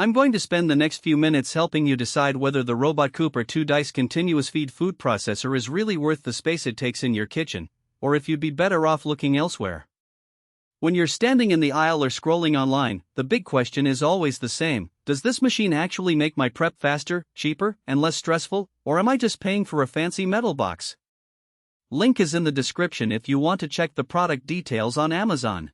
I'm going to spend the next few minutes helping you decide whether the robot Coupe R2 Dice continuous feed food processor is really worth the space it takes in your kitchen, or if you'd be better off looking elsewhere. When you're standing in the aisle or scrolling online, the big question is always the same: does this machine actually make my prep faster, cheaper, and less stressful, or am I just paying for a fancy metal box? Link is in the description if you want to check the product details on Amazon.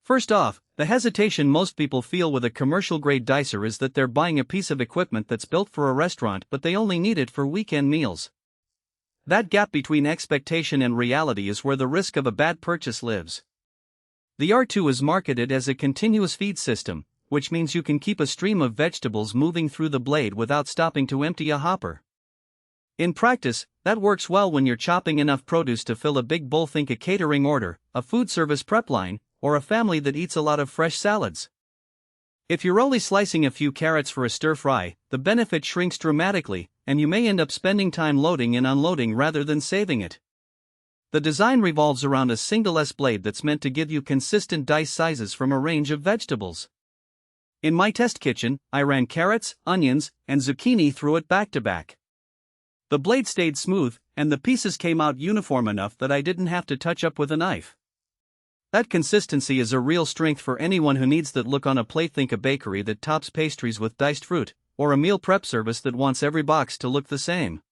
First off, the hesitation most people feel with a commercial-grade dicer is that they're buying a piece of equipment that's built for a restaurant but they only need it for weekend meals. That gap between expectation and reality is where the risk of a bad purchase lives. The R2 is marketed as a continuous feed system, which means you can keep a stream of vegetables moving through the blade without stopping to empty a hopper. In practice, that works well when you're chopping enough produce to fill a big bowl. Think a catering order, a food service prep line, or a family that eats a lot of fresh salads. If you're only slicing a few carrots for a stir-fry, the benefit shrinks dramatically, and you may end up spending time loading and unloading rather than saving it. The design revolves around a single S-blade that's meant to give you consistent dice sizes from a range of vegetables. In my test kitchen, I ran carrots, onions, and zucchini through it back-to-back. The blade stayed smooth, and the pieces came out uniform enough that I didn't have to touch up with a knife. That consistency is a real strength for anyone who needs that look on a plate. Think a bakery that tops pastries with diced fruit, or a meal prep service that wants every box to look the same.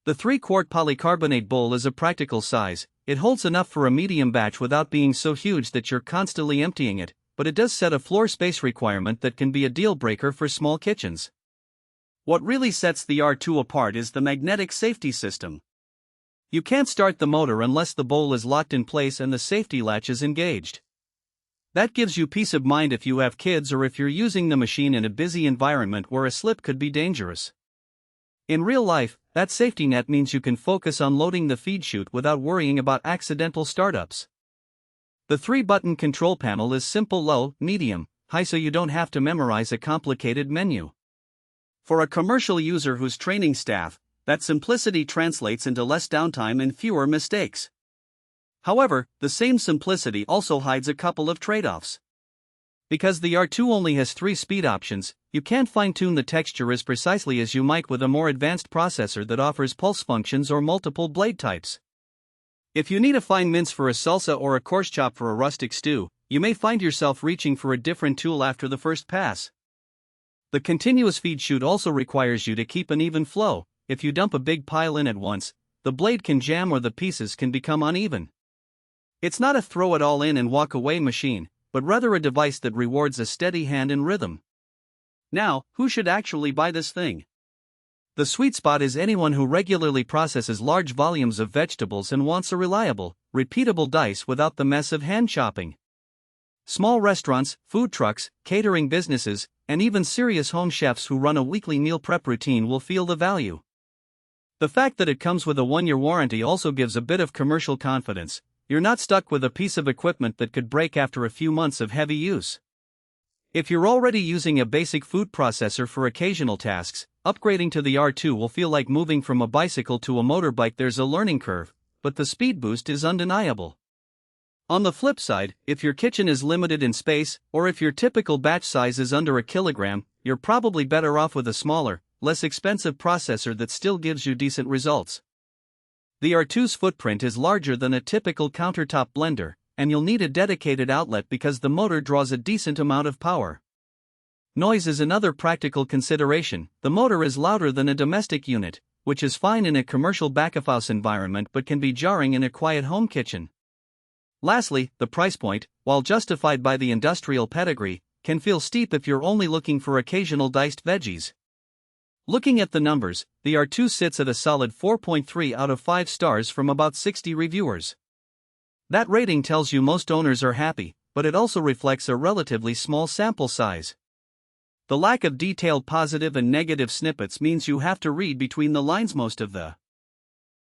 The 3-quart polycarbonate bowl is a practical size. It holds enough for a medium batch without being so huge that you're constantly emptying it, but it does set a floor space requirement that can be a deal breaker for small kitchens. What really sets the R2 apart is the magnetic safety system. You can't start the motor unless the bowl is locked in place and the safety latch is engaged. That gives you peace of mind if you have kids or if you're using the machine in a busy environment where a slip could be dangerous. In real life, that safety net means you can focus on loading the feed chute without worrying about accidental startups. The 3-button control panel is simple: low, medium, high, so you don't have to memorize a complicated menu. For a commercial user who's training staff, that simplicity translates into less downtime and fewer mistakes. However, the same simplicity also hides a couple of trade-offs. Because the R2 only has 3 speed options, you can't fine-tune the texture as precisely as you might with a more advanced processor that offers pulse functions or multiple blade types. If you need a fine mince for a salsa or a coarse chop for a rustic stew, you may find yourself reaching for a different tool after the first pass. The continuous feed chute also requires you to keep an even flow. If you dump a big pile in at once, the blade can jam or the pieces can become uneven. It's not a throw it all in and walk away machine, but rather a device that rewards a steady hand and rhythm. Now, who should actually buy this thing? The sweet spot is anyone who regularly processes large volumes of vegetables and wants a reliable, repeatable dice without the mess of hand chopping. Small restaurants, food trucks, catering businesses, and even serious home chefs who run a weekly meal prep routine will feel the value. The fact that it comes with a 1-year warranty also gives a bit of commercial confidence. You're not stuck with a piece of equipment that could break after a few months of heavy use. If you're already using a basic food processor for occasional tasks, upgrading to the R2 will feel like moving from a bicycle to a motorbike. There's a learning curve, but the speed boost is undeniable. On the flip side, if your kitchen is limited in space, or if your typical batch size is under a kilogram, you're probably better off with a smaller, less expensive processor that still gives you decent results. The R2's footprint is larger than a typical countertop blender, and you'll need a dedicated outlet because the motor draws a decent amount of power. Noise is another practical consideration. The motor is louder than a domestic unit, which is fine in a commercial back-of-house environment but can be jarring in a quiet home kitchen. Lastly, the price point, while justified by the industrial pedigree, can feel steep if you're only looking for occasional diced veggies. Looking at the numbers, the R2 sits at a solid 4.3 out of 5 stars from about 60 reviewers. That rating tells you most owners are happy, but it also reflects a relatively small sample size. The lack of detailed positive and negative snippets means you have to read between the lines. Most of the